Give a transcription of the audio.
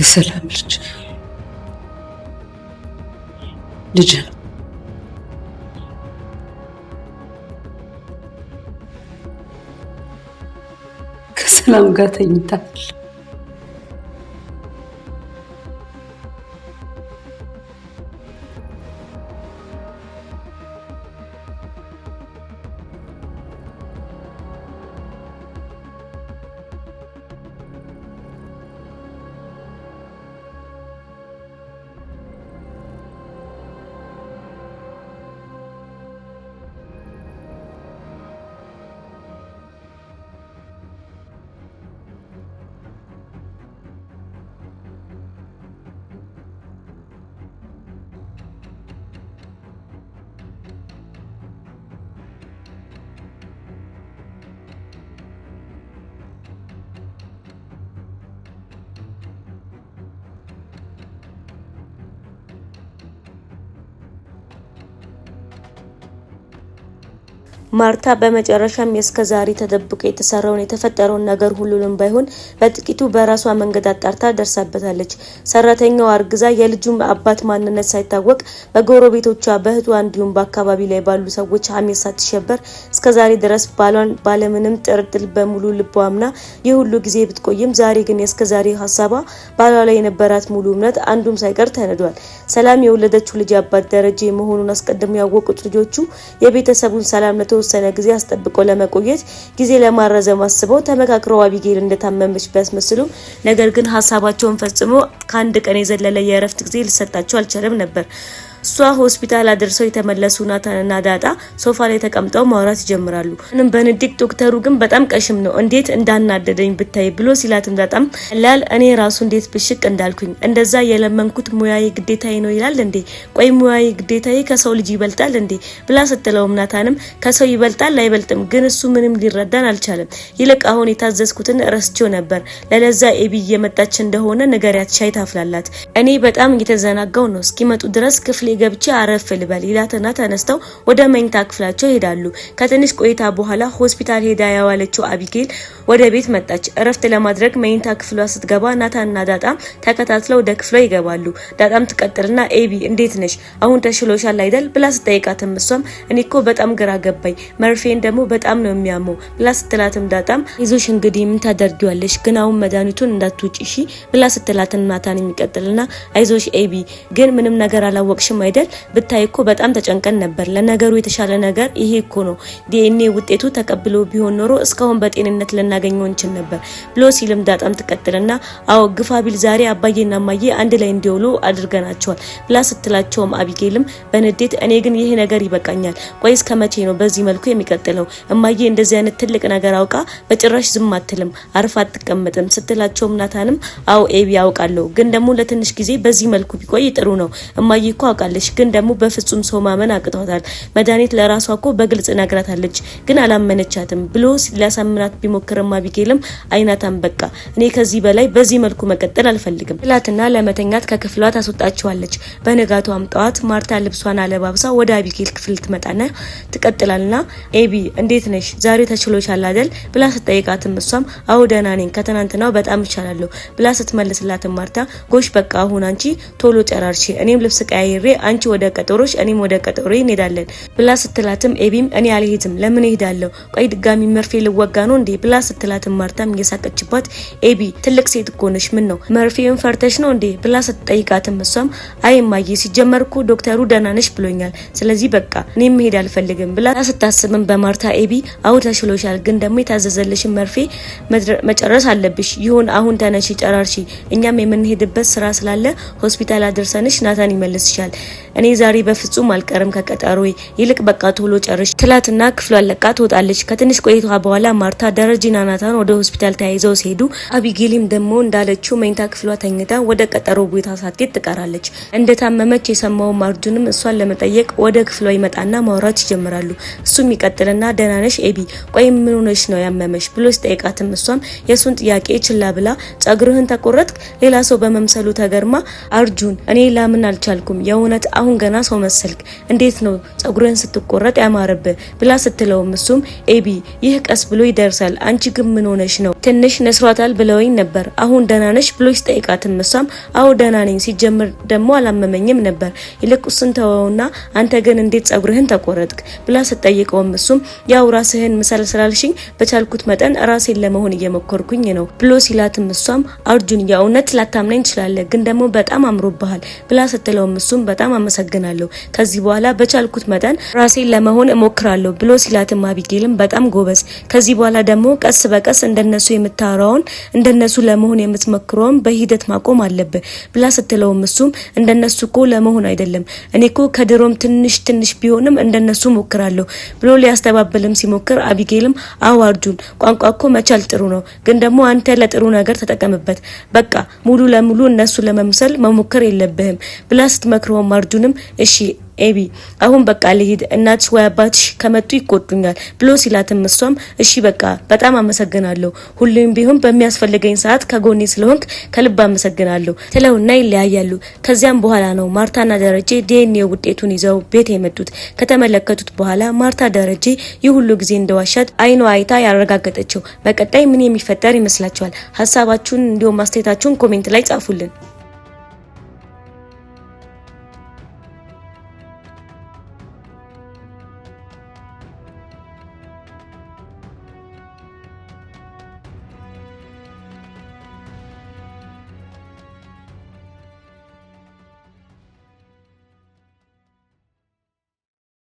የሰላም ልጅ ነው። ከሰላም ጋር ተኝታል። ማርታ በመጨረሻም የስከዛሪ ተደብቆ የተሰራውን የተፈጠረውን ነገር ሁሉንም ባይሆን በጥቂቱ በራሷ መንገድ አጣርታ ደርሳበታለች። ሰራተኛው አርግዛ የልጁም አባት ማንነት ሳይታወቅ በጎረቤቶቿ በእህቷ እንዲሁም በአካባቢ ላይ ባሉ ሰዎች ሐሜት ሳትሸበር እስከዛሬ ድረስ ባሏን ባለምንም ጥርጥር በሙሉ ልቧ አምና የሁሉ ጊዜ ብትቆይም ዛሬ ግን የስከዛሪ ሐሳቧ ባሏ ላይ የነበራት ሙሉ እምነት አንዱም ሳይቀር ተነዷል። ሰላም የወለደችው ልጅ አባት ደረጀ መሆኑን አስቀድሞ ያወቁት ልጆቹ የቤተሰቡን ሰላም ለተወሰነ ጊዜ አስጠብቀው ለመቆየት ጊዜ ለማራዘም አስበው ተመካክረው አቢጌል እንደታመመች ቢያስመስሉ ነገር ግን ሐሳባቸውን ፈጽሞ ከአንድ ቀን የዘለለ የእረፍት ጊዜ ሊሰጣቸው አልቻለም ነበር። እሷ ሆስፒታል አድርሰው የተመለሱ ናታንና ዳጣ ሶፋ ላይ ተቀምጠው ማውራት ይጀምራሉ። ምንም በንዴት ዶክተሩ ግን በጣም ቀሽም ነው እንዴት እንዳናደደኝ ብታይ ብሎ ሲላትም ዳጣም ላል እኔ ራሱ እንዴት ብሽቅ እንዳልኩኝ እንደዛ የለመንኩት ሙያዬ ግዴታዬ ነው ይላል እንዴ? ቆይ ሙያዬ ግዴታዬ ከሰው ልጅ ይበልጣል እንዴ? ብላ ስትለውም ናታንም ከሰው ይበልጣል አይበልጥም ግን እሱ ምንም ሊረዳን አልቻለም። ይልቅ አሁን የታዘዝኩትን ረስቼው ነበር ለለዛ ኤቢ እየመጣች እንደሆነ ንገሪያት ሻይ ታፍላላት። እኔ በጣም እየተዘናጋው ነው እስኪመጡ ድረስ ክፍሌ ገብቼ አረፍ ልበል ይላትና ተነስተው ወደ መኝታ ክፍላቸው ይሄዳሉ። ከትንሽ ቆይታ በኋላ ሆስፒታል ሄዳ ያዋለችው አቢጌል ወደ ቤት መጣች። እረፍት ለማድረግ መኝታ ክፍሏ ስትገባ ናታንና ዳጣም ተከታትለው ወደ ክፍሏ ይገባሉ። ዳጣም ትቀጥልና ኤቢ እንዴት ነሽ አሁን ተሽሎሻል አይደል ብላ ስትጠይቃትም እሷም እኔኮ በጣም ግራ ገባኝ መርፌን ደግሞ በጣም ነው የሚያመው ብላ ስትላትም ዳጣም ይዞሽ እንግዲህ ምን ታደርጊዋለሽ ግን አሁን መድኃኒቱን እንዳትውጪ እሺ ብላ ስትላትም ናታን የሚቀጥልና አይዞሽ ኤቢ ግን ምንም ነገር አላወቅሽም አይደል ብታይኮ በጣም ተጨንቀን ነበር ለነገሩ የተሻለ ነገር ይሄ እኮ ነው ዲኤንኤ ውጤቱ ተቀብሎ ቢሆን ኖሮ እስካሁን በጤንነት ልናገኘው እንችል ነበር ብሎ ሲልም ዳጣም ትቀጥልና አው ግፋቢል ዛሬ አባዬና ማዬ አንድ ላይ እንዲውሉ አድርገናቸዋል ብላ ስትላቸውም አቢጌልም በንዴት እኔ ግን ይሄ ነገር ይበቃኛል ቆይስ ከመቼ ነው በዚህ መልኩ የሚቀጥለው እማዬ እንደዚህ አይነት ትልቅ ነገር አውቃ በጭራሽ ዝም አትልም አርፋ አትቀመጥም ስትላቸውም ናታንም አው ኤቢ ያውቃለሁ ግን ደግሞ ለትንሽ ጊዜ በዚህ መልኩ ቢቆይ ጥሩ ነው እማዬ እኮ አውቃለች ግን ደግሞ በፍጹም ሰው ማመን አቅቷታል መድኃኒት ለራሷ እኮ በግልጽ ነግራታለች ግን አላመነቻትም ብሎ ሊያሳምናት ቢሞክርም አቢጌልም አይናታም በቃ እኔ ከዚህ በላይ በዚህ መልኩ መቀጠል አልፈልግም ትላትና ለመተኛት ከክፍሏ ታስወጣቸዋለች። በነጋቷም ጠዋት ማርታ ልብሷን አለባብሳ ወደ አቢጌል ክፍል ትመጣና ትቀጥላልና ኤቢ እንዴት ነሽ ዛሬ ተችሎሻል አይደል ብላ ስትጠይቃትም እሷም አው ደህና ነኝ ከትናንትናው በጣም ይቻላለሁ ብላ ስትመልስላትም ማርታ ጎሽ በቃ አሁን አንቺ ቶሎ ጨራርሺ እኔም ልብስ ቀያይሬ አንቺ ወደ ቀጠሮሽ እኔም ወደ ቀጠሮዬ እንሄዳለን ብላ ስትላትም ኤቢም እኔ አልሄድም ለምን እሄዳለሁ ቆይ ድጋሚ መርፌ ልወጋ ነው እንዴ ብላ ስትላትም ማርታም እየሳቀችባት ኤቢ ትልቅ ሴት እኮ ነሽ ምን ነው መርፌውን ፈርተሽ ነው እንዴ ብላ ስትጠይቃትም እሷም አይ ማዬ ሲጀመርኩ ዶክተሩ ደህና ነሽ ብሎኛል ስለዚህ በቃ እኔም መሄድ አልፈልግም ብላ ስታስብም በማርታ ኤቢ አው ተሽሎሻል ግን ደግሞ የታዘዘልሽ መርፌ መጨረስ አለብሽ ይሁን አሁን ተነሺ ጨራርሺ እኛም የምንሄድበት ስራ ስላለ ሆስፒታል አድርሰንሽ ናታን ይመልስሻል እኔ ዛሬ በፍጹም አልቀርም ከቀጠሮዬ ይልቅ በቃ ቶሎ ጨርሽ ትላትና ክፍሏን ለቃ ትወጣለች። ከትንሽ ቆይታ በኋላ ማርታ ደረጀና ናታን ወደ ሆስፒታል ተያይዘው ሲሄዱ አቢጌልም ደግሞ እንዳለችው መኝታ ክፍሏ ተኝታ ወደ ቀጠሮ ቦታ ሳትሄድ ትቀራለች። እንደታመመች የሰማው ማርጁንም እሷን ለመጠየቅ ወደ ክፍሏ ይመጣና ማውራት ይጀምራሉ። እሱም ይቀጥልና ደህና ነሽ ኤቢ ቆይ ምን ሆነሽ ነው ያመመሽ ብሎ ሲጠይቃትም እሷም የሱን ጥያቄ ችላ ብላ ጸጉርህን ተቆረጥክ ሌላ ሰው በመምሰሉ ተገርማ አርጁን እኔ ላምን አልቻልኩም የእውነት አሁን ገና ሰው መሰልክ እንዴት ነው ጸጉርህን ስትቆረጥ ያማረብህ ብላ ስትለውም እሱም ኤቢ ይህ ቀስ ብሎ ይደርሳል አንቺ ግን ምን ሆነሽ ነው ትንሽ ነስሯታል ብለውኝ ነበር። አሁን ደህና ነሽ ብሎ ሲጠይቃትም እሷም አዎ ደህና ነኝ፣ ሲጀምር ደግሞ አላመመኝም ነበር፣ ይልቁስን ተወውና አንተ ግን እንዴት ጸጉርህን ተቆረጥክ ብላ ስትጠይቀውም እሱም ያው ራስህን ምሳል ስላልሽኝ በቻልኩት መጠን ራሴን ለመሆን እየሞከርኩኝ ነው ብሎ ሲላትም እሷም አርጁን የእውነት ላታምነኝ ትችላለህ፣ ግን ደግሞ በጣም አምሮብሃል ብላ ስትለውም እሱም በጣም አመሰግናለሁ፣ ከዚህ በኋላ በቻልኩት መጠን ራሴን ለመሆን እሞክራለሁ ብሎ ሲላትም አቢጌልም በጣም ጎበዝ፣ ከዚህ በኋላ ደግሞ ቀስ በቀስ እንደነሱ የምታወራውን እንደነሱ ለመሆን የምትመክረውን በሂደት ማቆም አለብህ ብላ ስትለውም እሱም እንደነሱ እኮ ለመሆን አይደለም እኔኮ ከድሮም ትንሽ ቢሆንም እንደነሱ ሞክራለሁ ብሎ ሊያስተባብልም ሲሞክር አቢጌልም አዎ አርጁን ቋንቋ እኮ መቻል ጥሩ ነው፣ ግን ደግሞ አንተ ለጥሩ ነገር ተጠቀምበት፣ በቃ ሙሉ ለሙሉ እነሱ ለመምሰል መሞከር የለብህም ብላ ስትመክረውም አርጁንም እሺ ኤቢ አሁን በቃ ልሂድ፣ እናትሽ ወይ አባትሽ ከመጡ ይቆጡኛል ብሎ ሲላትም እሷም እሺ በቃ በጣም አመሰግናለሁ፣ ሁሌም ቢሆን በሚያስፈልገኝ ሰዓት ከጎኔ ስለሆንክ ከልብ አመሰግናለሁ ትለውና ይለያያሉ። ከዚያም በኋላ ነው ማርታና ደረጀ ዲኤንኤ ውጤቱን ይዘው ቤት የመጡት። ከተመለከቱት በኋላ ማርታ ደረጀ ይህ ሁሉ ጊዜ እንደዋሻት አይኗ አይታ ያረጋገጠችው። በቀጣይ ምን የሚፈጠር ይመስላችኋል? ሀሳባችሁን እንዲሁም አስተያየታችሁን ኮሜንት ላይ ጻፉልን።